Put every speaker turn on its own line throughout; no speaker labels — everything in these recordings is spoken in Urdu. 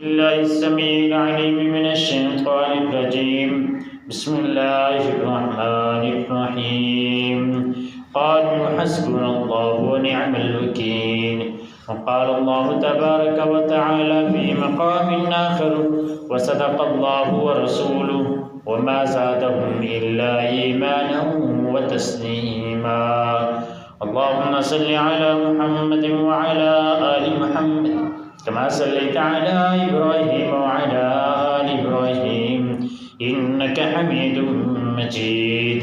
الله السميع العليم من الشيطان الرجيم. بسم الله الرحمن الرحيم. قالوا حسبنا الله ونعم الوكيل. وقال الله تبارك وتعالى في مقام آخر وصدق الله ورسوله وما زادهم إلا إيمانا وتسليما. اللهم صل على محمد وعلى آل محمد كما صليت على إبراهيم وعلى آل إبراهيم إنك حميد مجيد.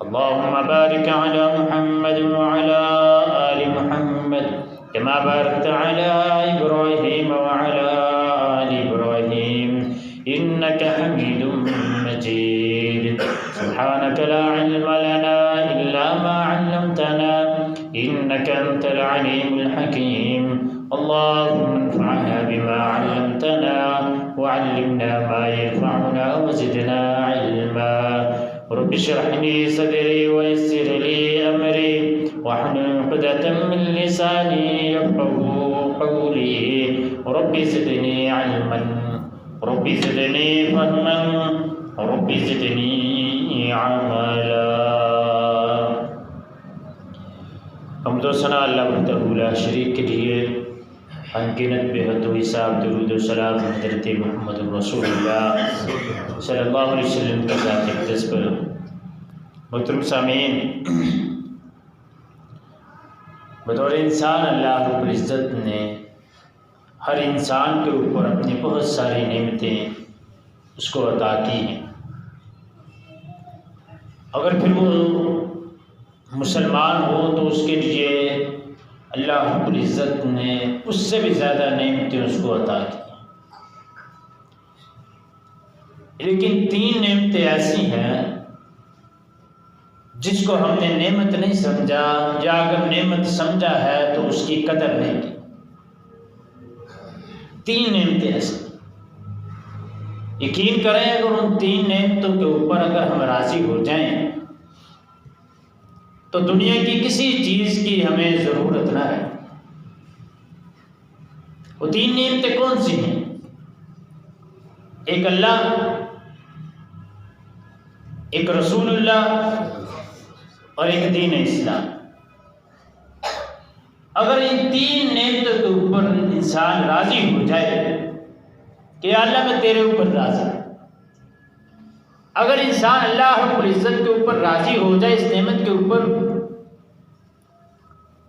اللهم بارك على محمد وعلى آل محمد كما باركت على إبراهيم وعلى آل إبراهيم إنك حميد مجيد. سبحانك لا علم لنا إلا ما علمتنا إنك أنت العليم الحكيم. اللهم انفعنا بما علمتنا وعلمنا ما ينفعنا وزدنا علما. رب اشرح لي صدري ويسر لي أمري واحلل عقدة من لساني يفقهوا قولي. رب زدني علما رب زدني فهما رب زدني عملا. حمد و ثنا اللہ وحدہ لا شریک کے لیے انگنت بے حد و حساب درود و سلام حضرت محمد رسول اللہ صلی اللہ علیہ وسلم کی ذات اقدس پر. محترم سامعین، بطور انسان اللہ رب العزت نے ہر انسان کے اوپر اپنی بہت ساری نعمتیں اس کو عطا کی ہیں. اگر پھر وہ مسلمان ہو تو اس کے لیے اللہ رب العزت نے اس سے بھی زیادہ نعمتیں اس کو عطا کی. لیکن 3 نعمتیں ایسی ہیں جس کو ہم نے نعمت نہیں سمجھا، یا اگر نعمت سمجھا ہے تو اس کی قدر نہیں کی. 3 نعمتیں ایسی. یقین کریں اگر ان 3 نعمتوں کے اوپر اگر ہم راضی ہو جائیں تو دنیا کی کسی چیز کی ہمیں ضرورت نہ رہے. وہ 3 نعمتیں کون سی ہیں؟ ایک اللہ، ایک رسول اللہ اور ایک دین اسلام. اگر ان 3 نعمتوں کے اوپر انسان راضی ہو جائے کہ اللہ میں تیرے اوپر راضی ہوں، اگر انسان اللہ رب العزت کے اوپر راضی ہو جائے اس نعمت کے اوپر،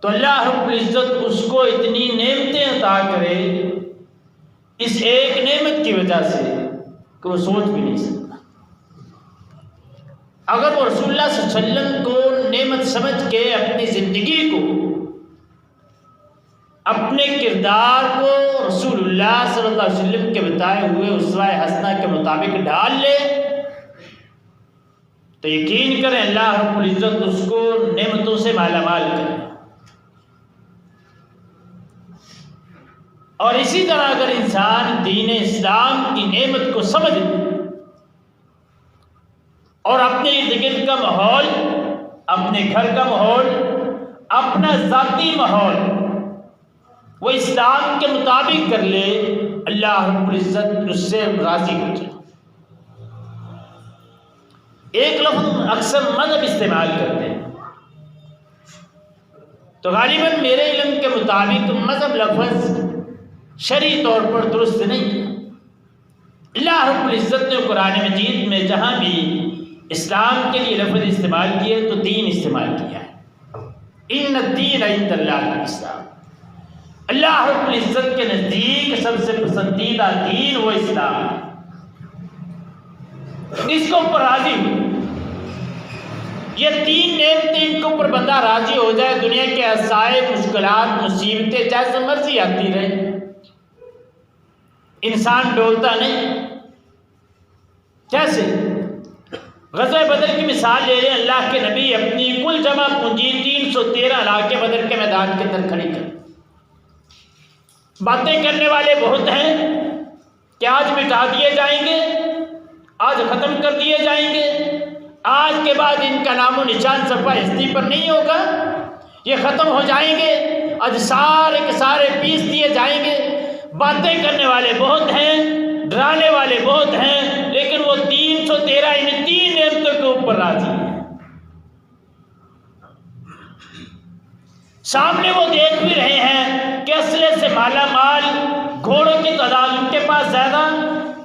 تو اللہ رب العزت اس کو اتنی نعمتیں عطا کرے اس ایک نعمت کی وجہ سے کہ وہ سوچ بھی نہیں سکتا. اگر وہ رسول اللہ صلی اللہ علیہ وسلم کو نعمت سمجھ کے اپنی زندگی کو، اپنے کردار کو رسول اللہ صلی اللہ علیہ وسلم کے بتائے ہوئے اسوہ حسنہ کے مطابق ڈال لے تو یقین کریں اللہ رب العزت اس کو نعمتوں سے مالا مال کرے. اور اسی طرح اگر انسان دین اسلام کی نعمت کو سمجھ لے اور اپنے ارد گرد کا ماحول، اپنے گھر کا ماحول، اپنا ذاتی ماحول وہ اسلام کے مطابق کر لے، اللہ رب العزت اس سے راضی ہو جائے. ایک لفظ اکثر مذہب استعمال کرتے ہیں تو غالباً میرے علم کے مطابق مذہب لفظ شرعی طور پر درست نہیں. اللہ رب العزت نے قرآن مجید میں جہاں بھی اسلام کے لیے لفظ استعمال کیے تو دین استعمال کیا ہے. ان الدین عند اللہ الاسلام. اللہ رب العزت کے نزدیک سب سے پسندیدہ دین وہ اسلام ہے. اس کو اوپر راضی ہو. یہ 3 نعمتیں ان کے اوپر بندہ راضی ہو جائے، دنیا کے مسائل، مشکلات، مصیبتیں جیسے مرضی آتی رہے، انسان ڈولتا نہیں. جیسے غزوہ بدر کی مثال لے لیں. اللہ کے نبی اپنی کل جمع پونجی 313 علاقے بدر کے میدان کے اندر کھڑی کر. باتیں کرنے والے بہت ہیں کہ آج مٹا دیے جائیں گے، آج ختم کر دیے جائیں گے، آج کے بعد ان کا نام و نشان صفحہ ہستی پر نہیں ہوگا، یہ ختم ہو جائیں گے، آج سارے کے سارے پیس دیے جائیں گے. باتیں کرنے والے بہت ہیں بہت ہیں لیکن وہ 313 ان 3 نعمتوں کے اوپر راضی ہیں۔ سامنے وہ دیکھ بھی رہے ہیں کہ اسلحے سے مالا مال، گھوڑوں کی تعداد ان کے پاس زیادہ،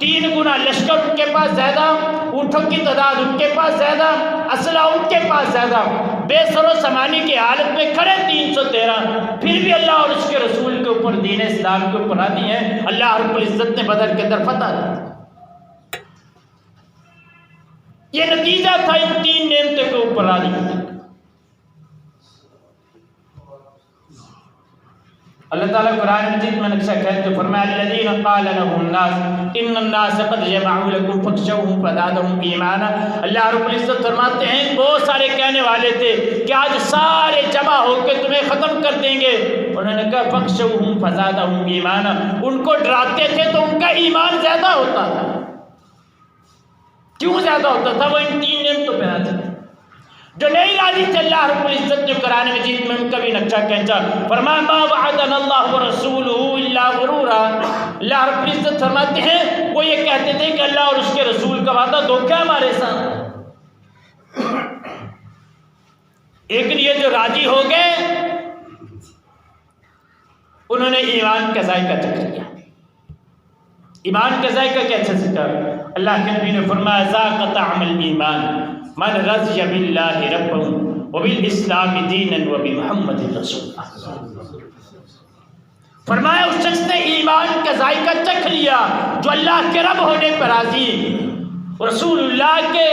3 گنا لشکر ان کے پاس زیادہ، اونٹوں کی تعداد ان کے پاس زیادہ، اسلحہ ان کے پاس زیادہ، بے سر و سامانی کی حالت میں کھڑے 313، پھر بھی اللہ اور اس کے رسول کے اوپر، دین اسلام کے اوپر راضی ہیں۔ اللہ رب العزت نے بدر کے اندر فتح دی۔ یہ نتیجہ تھا ان 3 نعمتوں کے اوپر راضی ہونے کا۔ اللہ تعالیٰ قرآن مجید میں نقشہ کہتے فرمایا الذین قال لهم الناس ان الناس قد جمعوا لكم فاخشوهم فزادهم ایمانا۔ اللہ رب العزت فرماتے ہیں بہت سارے کہنے والے تھے کہ آج سارے جمع ہو کے تمہیں ختم کر دیں گے، انہوں نے کہا فاخشوهم فزادهم ایمانا، ان کو ڈراتے تھے تو ان کا ایمان زیادہ ہوتا تھا۔ کیوں زیادہ ہوتا تھا؟ وہ ان 3 نعمتوں پہ راضی تھے۔ جو نہیں راضی تھے اللہ رب العزت نے قرآن مجید میں ان کا بھی نقشہ کھینچا، فرمایا ما وعدنا اللہ ورسولہ الا غرورا۔ اللہ رب العزت فرماتے ہیں وہ یہ کہتے تھے کہ اللہ اور اس کے رسول کا وعدہ دھوکہ ہمارے ساتھ، لیکن یہ جو راضی ہو گئے انہوں نے ایمان کا ذائقہ چکھ لیا۔ ایمان کا ذائقہ کیسے سیکھا؟ اللہ کے نبی نے فرمایا ذاق طعم الایمان من رضی باللہ ربا وبالاسلام دینا وبمحمد رسول اللہ۔ فرمایا اس شخص نے ایمان کا ذائقہ چکھ لیا جو اللہ کے رب ہونے پر راضی، رسول اللہ کے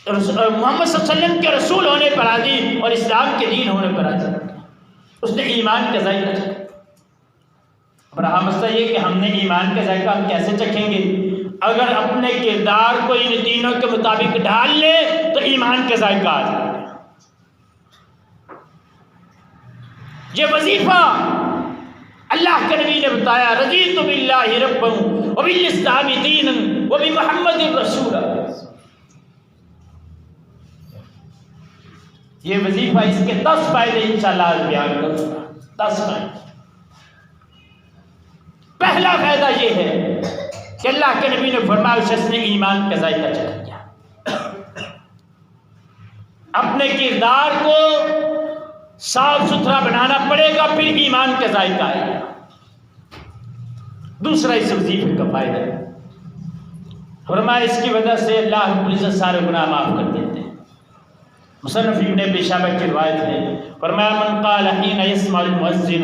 محمد صلی اللہ علیہ وسلم کے رسول ہونے پر راضی اور اسلام کے دین ہونے پر راضی، اس نے ایمان کا ذائقہ چکھا۔ اب رہا مسئلہ یہ کہ ہم نے ایمان کا ذائقہ ہم کیسے چکھیں گے؟ اگر اپنے کردار کو ان 3 کے مطابق ڈھال لے تو ایمان کا ذائقہ آ جائے گا۔ یہ وظیفہ اللہ کے نبی نے بتایا رضیت باللہ ربا وبالاسلام دینا وبمحمد رسولا۔ یہ وظیفہ اس کے 10 فائدے انشاءاللہ آج بیان کروں گا۔ 10 فائدے۔ پہلا فائدہ یہ ہے کہ اللہ کے نبی نے فرمایا اس شخص نے ایمان کا ذائقہ چکھ لیا۔ اپنے کردار کو صاف ستھرا بنانا پڑے گا پھر ایمان کا ذائقہ آئے گا۔ دوسرا اس وظیفے کا فائدہ ہے، فرمایا اس کی وجہ سے اللہ رب العزت سارے گناہ معاف کر دیتے ہیں۔ مصنف ابن ابی شیبہ کی روایت ہے، فرمایا من قال حين يسمع المؤذن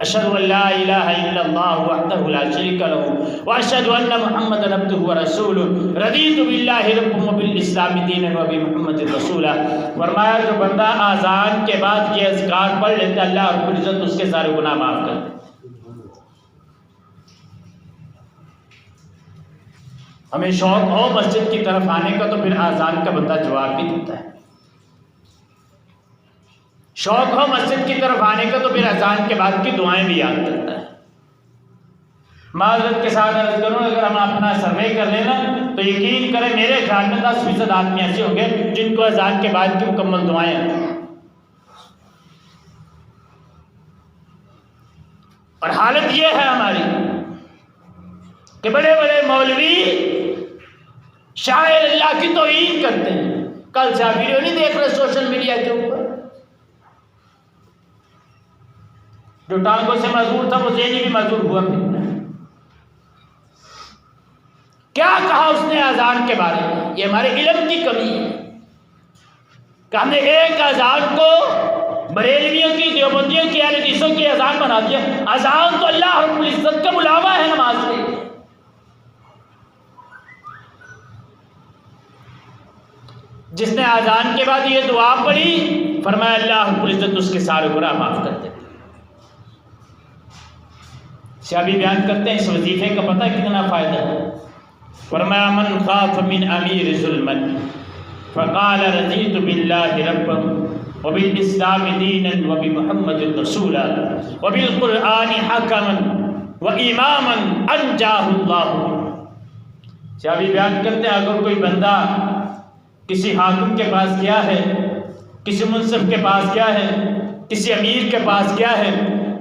اشهد ان لا اله الا الله وحده لا شريك له واشهد ان محمدا عبده ورسوله رضيت بالله ربا وبالاسلام دینا وبمحمد رسولا۔ فرمایا جو بندہ اذان کے بعد یہ اذکار پڑھ لیتا ہے اللہ رب العزت اس کے سارے گناہ معاف کر دیتا۔ ہمیں شوق ہو مسجد کی طرف آنے کا تو پھر اذان کا بندہ جواب بھی دیتا ہے، شوق ہو مسجد کی طرف آنے کا تو پھر اذان کے بعد کی دعائیں بھی یاد کرتا ہے۔ معذرت کے ساتھ عرض کروں اگر ہم اپنا سروے کر لینا تو یقین کریں میرے خیال میں 10% آدمی ایسے ہوں گے جن کو اذان کے بعد کی مکمل دعائیں آتی ہیں، اور حالت یہ ہے ہماری کہ بڑے بڑے مولوی شاعر اللہ کی توہین کرتے ہیں۔ کل سے آپ ویڈیو نہیں دیکھ رہے سوشل میڈیا کے اوپر، جو ٹانگوں سے معذور تھا وہ ذہنی بھی معذور ہوا پھر۔ کیا کہا اس نے اذان کے بارے میں؟ یہ ہمارے علم کی کمی ہے کہ ہم نے ایک اذان کو بریلویوں کی، دیوبندیوں کی، اہل حدیثوں کی اذان بنا دیا۔ اذان تو اللہ رب العزت کا بلاوا ہے نماز میں۔ جس نے اذان کے بعد یہ دعا پڑھی فرمایا اللہ رب العزت اس کے سارے گناہ معاف کر دیتے۔ شابی بیان کرتے ہیں اس وظیفے کا پتہ کتنا فائدہ ہے، فرمایا من خاف من امیر ظلما فقال رضیت باللہ ربا وبالاسلام دینا وبمحمد رسولا وبالقرآن حکما واماما انجاہ اللہ۔ شابی بیان کرتے ہیں اگر کوئی بندہ کسی حاکم کے پاس گیا ہے، کسی منصف کے پاس گیا ہے، کسی امیر کے پاس گیا ہے،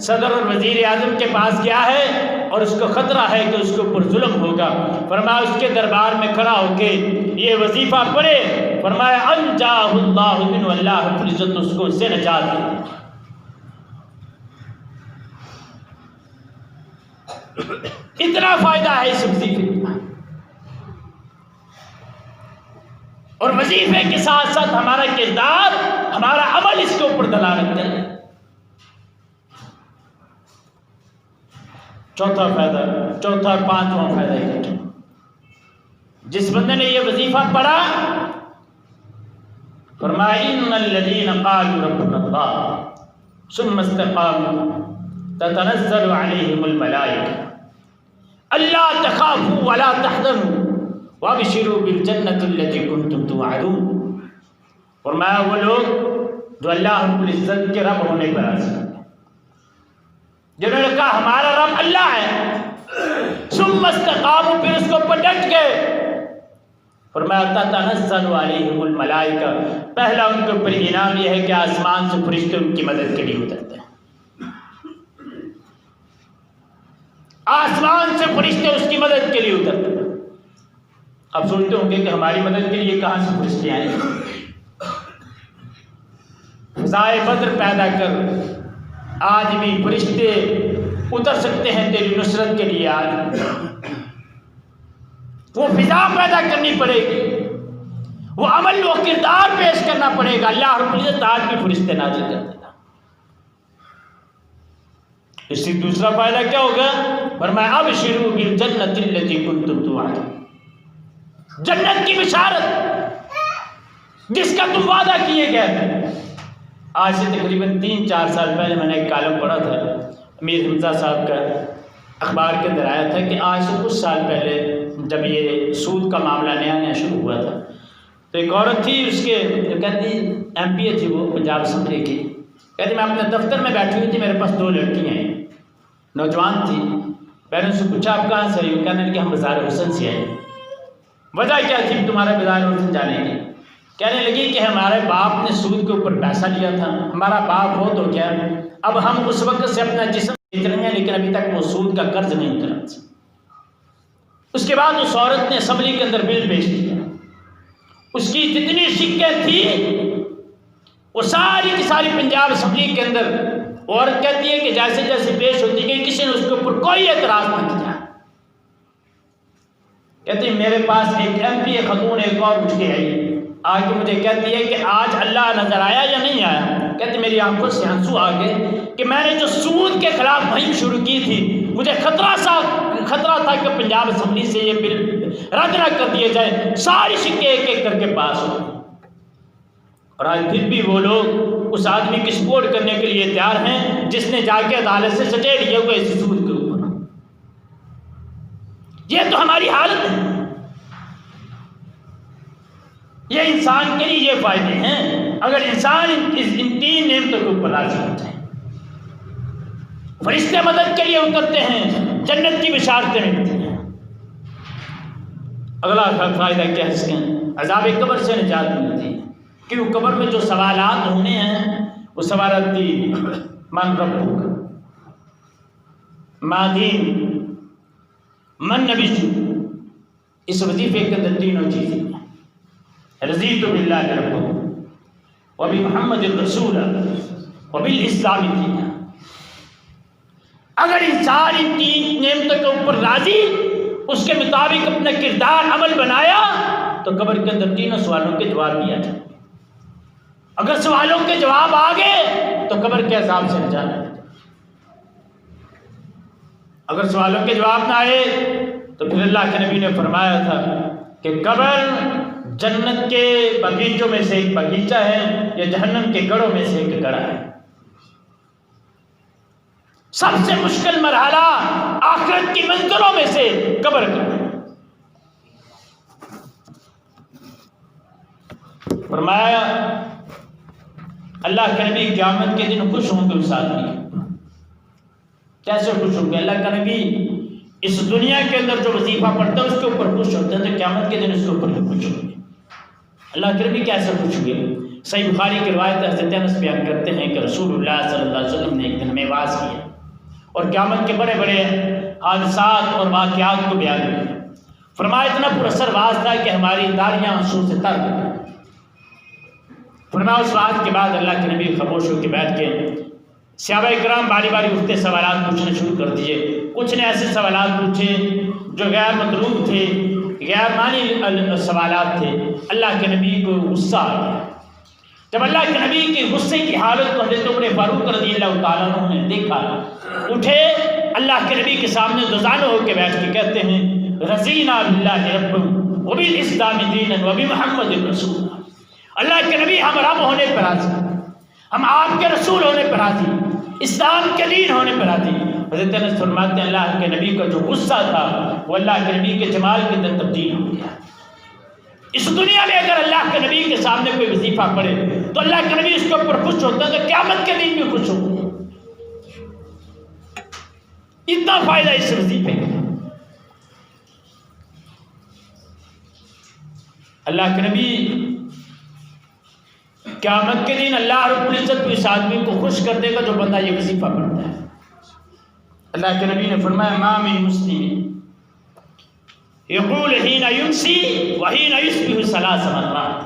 صدر اور وزیر اعظم کے پاس گیا ہے اور اس کو خطرہ ہے کہ اس کے اوپر ظلم ہوگا، فرمایا اس کے دربار میں کھڑا ہو کے یہ وظیفہ پڑھے، فرمایا انجاہ اللہ منہ، اللہ رب العزت اس کو اس سے نجات دے۔ اتنا فائدہ ہے اس وظیفے کا، اور وظیفے کے ساتھ ساتھ ہمارا کردار، ہمارا عمل اس کے اوپر دلالت کرے۔ چوتھا فائدہ، چوتھا اور پانچواں فائدہ یہ، جس بندے نے یہ وظیفہ پڑھا، فرمایا ان الذین قالوا ربنا اللہ ثم استقاموا تتنزل علیہم الملائکہ الا تخافوا ولا تحزنوا وابشروا بالجنۃ التي كنتم توعدون۔ فرمایا وہ لوگ جو اللہ رب العزت کے رب ہونے پر راضی ہیں، جنہوں نے کہا ہمارا رب اللہ ہے، ثم استقاموا، پھر اس کو پر ڈٹ گئے، فرمایا تتنزل علیہم الملائکہ، پہلا ان کے اوپر انعام یہ ہے کہ آسمان سے فرشتے ان کی مدد کے لیے اترتے ہیں، آسمان سے فرشتے اس کی مدد کے لیے اترتے ہیں۔ اب سوچتے ہوں گے کہ ہماری مدد کے لیے کہاں سے فرشتے آئیں؟ فضائے بدر پیدا کر، آج بھی فرشتے اتر سکتے ہیں تیری نصرت کے لیے۔ آج وہ فضا پیدا کرنی پڑے گی، وہ عمل و کردار پیش کرنا پڑے گا۔ اللہ رب العزت آج بھی فرشتے نازل کر دیتا۔ اس سے دوسرا فائدہ کیا ہوگا؟ فرمایا ابشروا بالجنۃ التي كنتم توعدون، جنت کی بشارت جس کا تم وعدہ کیے گئے تھے۔ آج سے تقریباً 3-4 سال پہلے میں نے ایک کالم پڑھا تھا، امیر حمزہ صاحب کا، اخبار کے اندر آیا تھا کہ آج سے کچھ سال پہلے جب یہ سود کا معاملہ نیا نیا شروع ہوا تھا، تو ایک عورت تھی، اس کے کہتی ایم پی اے تھی، وہ پنجاب اسمبلی کی، کہتی میں اپنے دفتر میں بیٹھی ہوئی تھی، میرے پاس 2 لڑکیاں ہیں، نوجوان تھی، میں نے ان سے پوچھا آپ کہاں سے آئی ہو؟ کہنے لگی ہم بازار حسن سے آئے۔ وجہ کیا تھی تمہارے بازار حسن جانے کی؟ کہنے لگی کہ ہمارے باپ نے سود کے اوپر پیسہ لیا تھا، ہمارا باپ بہت ہو گیا، اب ہم اس وقت سے اپنا جسم بیچ رہے ہیں، لیکن ابھی تک وہ سود کا قرض نہیں اترا۔ اس کے بعد اس عورت نے اسمبلی کے اندر بل پیش کیا، اس کی جتنی شکیں تھی وہ ساری کی ساری پنجاب اسمبلی کے اندر، عورت کہتی ہے کہ جیسے جیسے پیش ہوتی گئی کسی نے اس کے اوپر کوئی اعتراض نہ کیا۔ کہتی میرے پاس ایک ایم پی اے خاتون ایک اور اٹھ کے آئی، آ کے مجھے کہتی ہے کہ آج اللہ نظر آیا یا نہیں آیا؟ کہتی میری آنکھوں سے آنسو آ گئے کہ میں نے جو سود کے خلاف مہم شروع کی تھی، مجھے خطرہ تھا کہ پنجاب اسمبلی سے یہ بل رد نہ کر دیے جائے، ساری شکیں ایک ایک کر کے پاس ہو، اور آج پھر بھی وہ لوگ اس آدمی کی سپورٹ کرنے کے لیے تیار ہیں جس نے جا کے عدالت سے سٹے لیے ہوئے اس سود کے اوپر۔ یہ تو ہماری حالت ہے۔ یہ انسان کے لیے یہ فائدے ہیں اگر انسان ان 3 نعمتوں کے اوپر راضی ہوتا ہے۔ فرشتے مدد کے لیے اترتے ہیں، جنت کی بشارتیں ملتی ہیں۔ اگلا فائدہ کیا ہے اس کے؟ عذاب قبر سے نجات ملتی ہے، کیوں قبر میں جو سوالات ہونے ہیں وہ سوالات تھی من ربک، ما دین، من نبی۔ اس وظیفے کے اندر 3 چیزیں ہیں، رضیت باللہ ربا وبمحمد الرسول وبالاسلام دینا۔ اگر انسان ان 3 نعمتوں کے اوپر راضی، اس کے مطابق اپنا کردار عمل بنایا، تو قبر کے اندر 3 سوالوں کے جواب دیا جائے۔ اگر سوالوں کے جواب آ گئے تو قبر کے عذاب سے نجات ہے، اگر سوالوں کے جواب نہ آئے تو پھر اللہ کے نبی نے فرمایا تھا کہ قبر جنت کے باغیچوں میں سے ایک باغیچہ ہے یا جہنم کے گڑھوں میں سے ایک گڑھا ہے۔ سب سے مشکل مرحلہ آخرت کی منزلوں میں سے قبر کا ہے۔ فرمایا اللہ کے نبی قیامت کے دن خوش ہوں گے اس آدمی، کیسے خوش ہوں گے؟ اللہ کا نبی اس دنیا کے اندر جو وظیفہ پڑھتا ہے اس کے اوپر خوش ہوتے ہیں، تو قیامت کے دن اس کے اوپر خوش ہوں گے۔ اللہ کے نبی کیسے خوش ہوئے؟ صحیح بخاری کی روایت حضرت انس بیان کرتے ہیں کہ رسول اللہ صلی اللہ علیہ وسلم نے ایک دن ہمیں واعظ کیا، اور قیامت کے بڑے بڑے حادثات اور واقعات کو بیان کیا۔ فرمایا اتنا پر اثر واز تھا کہ ہماری داڑیاں آنسو سے تر گئیں۔ فرمایا اس بات کے بعد اللہ کے نبی خاموش ہو کے بیٹھ کے صحابہ کرام باری باری اٹھتے سوالات پوچھنے شروع کر دیے۔ کچھ نے ایسے سوالات پوچھے جو غیر مطلوب تھے، غیر معنی سوالات تھے۔ اللہ کے نبی کو غصہ آ گیا۔ جب اللہ کے نبی کے غصے کی حالت کو حضرت عمر فاروق رضی اللہ تعالیٰ عنہ نے دیکھا، اٹھے اللہ کے نبی کے سامنے دوزانہ ہو کے بیٹھ کے کہتے ہیں رضینا باللہ رب وبالاسلام دینا وبمحمد رسول۔ اللہ کے نبی ہم رب ہونے پر راضی، ہم آپ کے رسول ہونے پر راضی، اسلام کے دین ہونے پر راضی۔ حضرت انس فرماتے ہیں اللہ کے نبی کا جو غصہ تھا وہ اللہ کے نبی کے جمال کے اندر تبدیل ہو گیا۔ اس دنیا میں اگر اللہ کے نبی کے سامنے کوئی وظیفہ پڑھے تو اللہ کے نبی اس کے اوپر خوش ہوتے ہیں، تو قیامت کے دن بھی خوش ہوتے ہیں۔ اتنا فائدہ اس وظیفے کا۔ اللہ کے نبی قیامت کے دن اللہ رب العزت کو اس آدمی کو خوش کر دے گا جو بندہ یہ وظیفہ پڑھتا ہے۔ اللہ کے نبی نے فرمایا ما من مسلم یقول حین یمسی وحین یصبح ثلاث مرات۔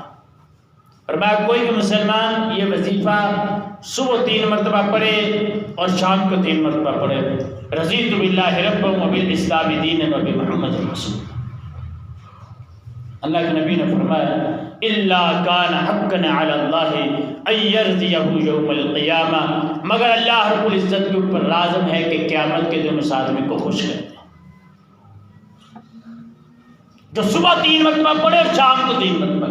فرمایا کوئی بھی مسلمان یہ وظیفہ صبح 3 مرتبہ پڑھے اور شام کو 3 مرتبہ پڑھے، رضیت باللہ ربا وبالاسلام دینا وبمحمد رسول۔ اللہ کے نبی نے فرمایا الا کان حقا علی اللہ ان یرضیہ یوم القیامہ، مگر اللہ رب العزت کے اوپر لازم ہے کہ قیامت کے دن اس آدمی کو خوش کرتے ہیں جو صبح 3 مرتبہ پڑھے اور شام کو 3 مرتبہ۔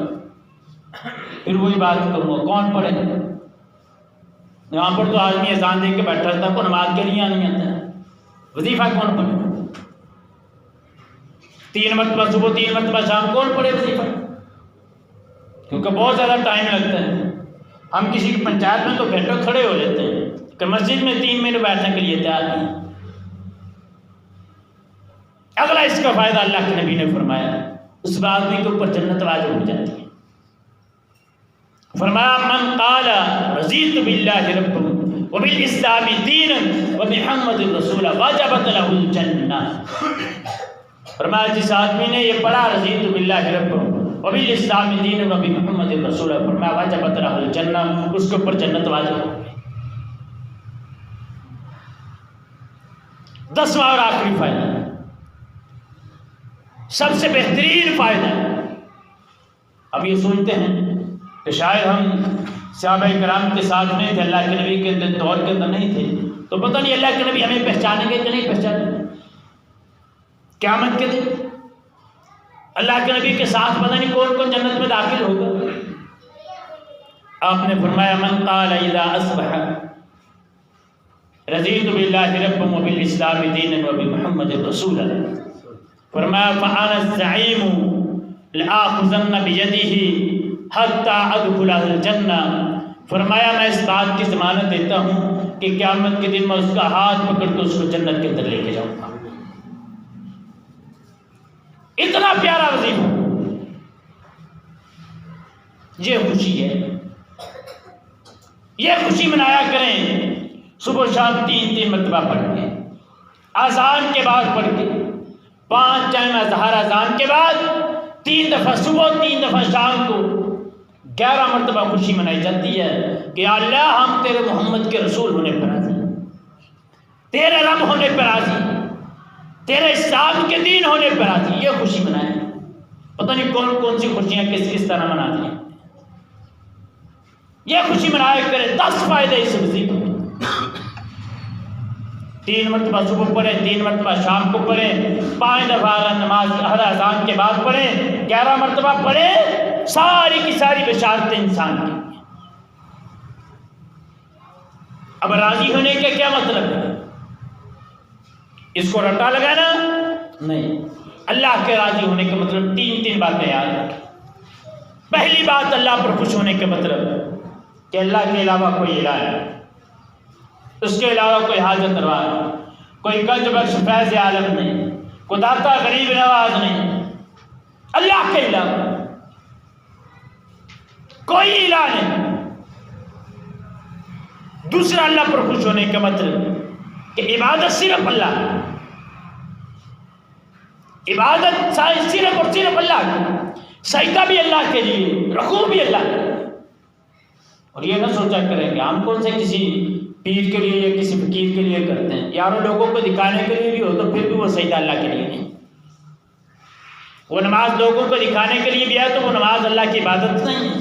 پھر وہی بات کروں گا کون پڑھے؟ یہاں پر تو آدمی اذان دے کے بیٹھا رہتا ہے، کو نماز کے لیے نہیں آتا ہے، وظیفہ کون پڑھے؟ 3 مرتبہ صبح 3 مرتبہ شام کون پڑھے وظیفہ؟ کیونکہ بہت زیادہ ٹائم لگتا ہے۔ ہم کسی کی پنچایت میں تو گھنٹوں کھڑے ہو لیتے ہیں کہ مسجد میں 3 منٹ بیٹھنے کے لیے تیار نہیں۔ اگلا اس کا فائدہ اللہ کے نبی نے فرمایا اس آدمی کے اوپر جنت واجب ہو جاتی ہے۔ فرمایا من قال رضیت باللہ ربا وبالاسلام دینا وبمحمد رسول وجبت له الجنہ۔ فرمایا جس آدمی نے یہ پڑھا رضیت باللہ ربا وبالاسلام دینا وبمحمد رسول، فرمایا وجبت له الجنہ، اس کے اوپر جنت واجب ہو گئی۔ 10واں اور آخری فائدہ، سب سے بہترین فائدہ۔ اب یہ سوچتے ہیں کہ شاید ہم صحابہ کرام کے ساتھ نہیں تھے، اللہ کے نبی کے دور کے اندر نہیں تھے، تو پتہ نہیں اللہ کے نبی ہمیں پہچانیں گے کہ نہیں پہچانیں گے قیامت کے دن۔ اللہ کے نبی کے ساتھ پتہ نہیں کون کون جنت میں داخل ہوگا۔ آپ نے فرمایا من قال اذا اصبح رضیت باللہ ربا وبالاسلام دینا وبمحمد رسول، فرمایا فانا الزعیم لآخذن بیدہ حتی ادخل الجنہ، فرمایا میں اس بات کی ضمانت دیتا ہوں کہ قیامت کے دن میں اس کا ہاتھ پکڑ کے اس کو جنت کے اندر لے کے جاؤں گا۔ اتنا پیارا وظیفہ، یہ خوشی ہے، یہ خوشی منایا کریں۔ صبح شام 3 مرتبہ پڑھ کے، اذان کے بعد پڑھ کے، 5 ٹائم اظہار اذان کے بعد 3 دفعہ صبح 3 دفعہ شام کو 11 مرتبہ خوشی منائی جاتی ہے کہ یا اللہ ہم تیرے محمد کے رسول ہونے پر راضی، تیرے رب ہونے پر راضی، تیرے اسلام کے دین ہونے پر راضی۔ یہ خوشی منائیں۔ پتہ نہیں کون کون سی خوشیاں کس طرح مناتی ہیں، یہ خوشی منایا کرے۔ 10 فائدے اس وظیفے میں۔ 3 مرتبہ صبح پڑھیں، 3 مرتبہ شام کو پڑھیں، 5 دفعہ نماز ہر اذان کے بعد پڑھیں، 11 مرتبہ پڑھیں، ساری کی ساری بشارتیں انسان کی۔ اب راضی ہونے کا کیا مطلب ہے؟ اس کو رٹا لگانا نہیں، اللہ کے راضی ہونے کا مطلب 3 باتیں یاد رکھیں۔ پہلی بات اللہ پر خوش ہونے کا مطلب کہ اللہ کے علاوہ کوئی الہ نہیں، اس کے علاوہ کوئی حاجت روا نہیں، کوئی گنج بخش فیض عالم نہیں، کوئی داتا غریب نواز نہیں، اللہ کے علاوہ کوئی الہ نہیں۔ دوسرا اللہ پر خوش ہونے کا مطلب کہ عبادت صرف اللہ، عبادت صرف اور صرف اللہ کی، سجدہ بھی اللہ کے لیے، رکوع بھی اللہ کے لیے۔ اور یہ نہ سوچا کریں کہ ہم کون سے کسی پیر کے لیے یا کسی فقیر کے لیے کرتے ہیں، یارو لوگوں کو دکھانے کے لیے بھی ہو تو پھر بھی وہ سجدہ اللہ کے لیے نہیں۔ وہ نماز لوگوں کو دکھانے کے لیے بھی ہے تو وہ نماز اللہ کی عبادت نہیں ہے۔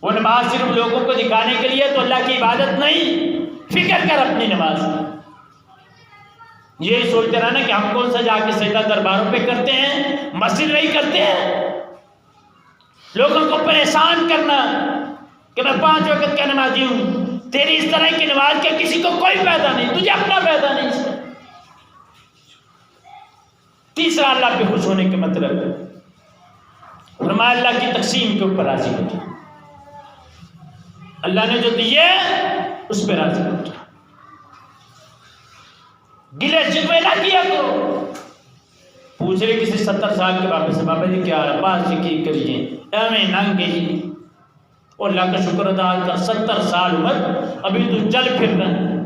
وہ نماز صرف لوگوں کو دکھانے کے لیے تو اللہ کی عبادت نہیں۔ فکر کر اپنی نماز یہ سوچتے رہنا کہ ہم کون سا جا کے سجدہ درباروں پہ کرتے ہیں، مسجد میں ہی کرتے ہیں۔ لوگوں کو پریشان کرنا کہ میں 5 وقت کا نمازی ہوں، تیری اس طرح کی نماز کے کسی کو کوئی فائدہ نہیں، تجھے اپنا فائدہ نہیں اس کا۔ تیسرا اللہ پہ خوش ہونے کے مطلب ہے فرمایا اللہ کی تقسیم کے اوپر راضی ہو جائے، اللہ نے جو دیے اس پہ راضی ہو جائے، گلے شکوے نہ کیا کرو۔ پوچھ رہے کسی 70 سال کے بابے سے، بابا جی کیا رہا پاس کی کریے ایویں ننگے جی، اور اللہ کا شکر ادا کر 70 سال عمر ابھی تو چل پھر رہا ہے،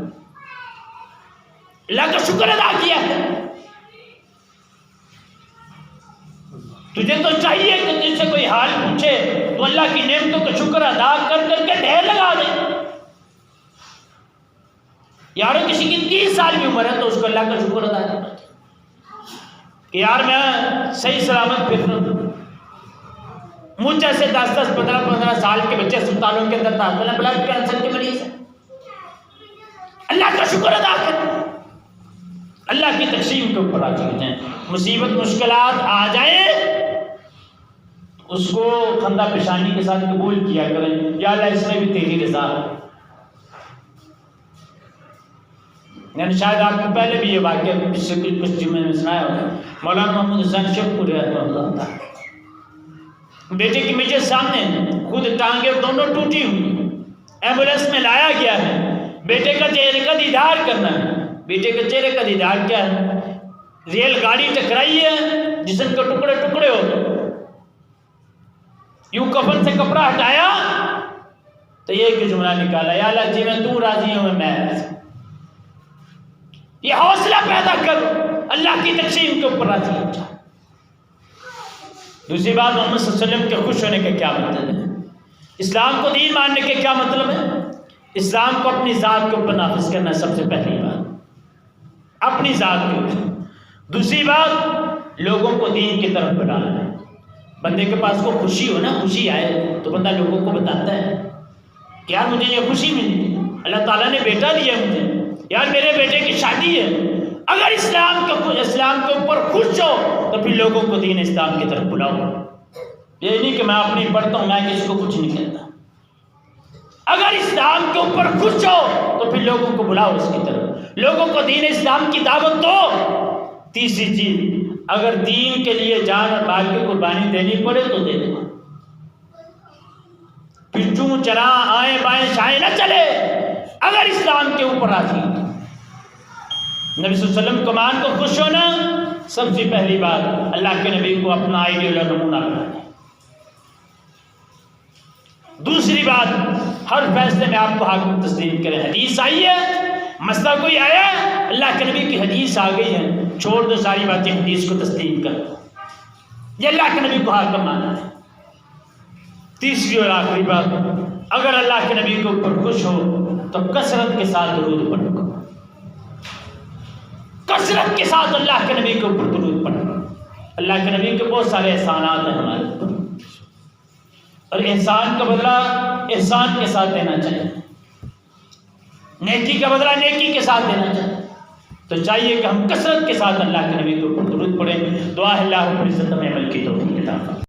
اللہ کا شکر ادا کیا ہے۔ تجھے تو چاہیے کہ تجھ سے کوئی حال پوچھے تو اللہ کی نعمتوں کا شکر ادا کر کر کے ڈھیر لگا دے۔ یارو کسی کی 30 سال کی عمر ہے تو اس کو اللہ کا شکر ادا کرنا کہ یار میں صحیح سلامت پھر رہا ہوں۔ مجھ جیسے 10 15 سال کے بچے اسپتالوں کے اندر داخل ہیں، بلڈ کینسر کے مریض ہیں، اللہ کا شکر ادا کر، اللہ کی تقسیم کے اوپر راضی ہو جائیں۔ مصیبت مشکلات آ جائیں اس کو خندہ پیشانی کے ساتھ قبول کیا کریں، یا اللہ اس میں بھی تیری رضا ہے۔ یعنی شاید آپ کو پہلے بھی یہ واقعہ پچھلے کچھ جمعے میں سنایا ہوگا، مولانا محمد حسین شیخ پوری رحمہ اللہ تعالی، بیٹے کی میجر سامنے خود ٹانگیں دونوں ٹوٹی ہوئی، ایمبولینس میں لایا گیا ہے، بیٹے کا چہرے کا دیدار کرنا ہے۔ بیٹے کے چہرے کا دیدار کیا ہے؟ ریل گاڑی ٹکرائی ہے، جسم کے ٹکڑے ٹکڑے ہو گئے، یوں کفن سے کپڑا ہٹایا تو یہ ایک جملہ نکالا، یا اللہ جی میں تو راضی ہوں میں راضی۔ یہ حوصلہ پیدا کرو، اللہ کی تقسیم کے اوپر راضی ہو جا۔ دوسری بات، محمد صلی اللہ علیہ وسلم کے خوش ہونے کا کیا مطلب ہے؟ اسلام کو دین ماننے کے کیا مطلب ہے؟ اسلام کو اپنی ذات کے اوپر نافذ کرنا سب سے پہلی بات، اپنی ذات کے اوپر۔ دوسری بات، لوگوں کو دین کی طرف بلانا ہے۔ بندے کے پاس کو خوشی ہو نا، خوشی آئے تو بندہ لوگوں کو بتاتا ہے کہ یار مجھے یہ خوشی ملی، اللہ تعالیٰ نے بیٹا دیا مجھے، یار میرے بیٹے کی شادی ہے۔ اگر اسلام کے اوپر خوش ہو تو پھر لوگوں کو دین اسلام کی طرف بلاؤ۔ یہ نہیں کہ میں اپنی پڑھتا ہوں میں کسی کو کچھ نہیں کہتا۔ اگر اسلام کے اوپر خوش ہو تو پھر لوگوں کو بلاؤ اس کی طرف، لوگوں کو دین اسلام کی دعوت دو۔ تیسری چیز، اگر دین کے لیے جان اور مال کی قربانی دینی پڑے تو دے دو، پھر چوں چرا آئیں بائیں شائیں نہ چلے۔ اگر اسلام کے اوپر راضی، نبی صلی اللہ علیہ وسلم کو مان کو خوش ہونا، سب سے پہلی بات اللہ کے نبی کو اپنا آئیڈیل اور نمونہ بنانا۔ دوسری بات، ہر فیصلے میں آپ کو حاکم تسلیم کریں۔ حدیث آئی ہے، مسئلہ کوئی آیا، اللہ کے نبی کی حدیث آ گئی ہے، چھوڑ دو ساری باتیں، حدیث کو تسلیم کر دو، یہ اللہ کے نبی کو حاکم مانا ہے۔ تیسری اور آخری بات، اگر اللہ کے نبی کے اوپر خوش ہو تو کثرت کے ساتھ درود پڑھو، کثرت کے ساتھ اللہ کے نبی کے اوپر درود پڑھو۔ اللہ کے نبی کے بہت سارے احسانات ہیں ہمارے اوپر، اور احسان کا بدلہ احسان کے ساتھ دینا چاہیے، نیکی کا بدلہ نیکی کے ساتھ دینا چاہیے۔ تو چاہیے کہ ہم کثرت کے ساتھ اللہ کے نبی کے اوپر درود پڑھیں۔ دعا ہے اللہ رب العزت ہمیں عمل کی توفیق عطا فرمائے۔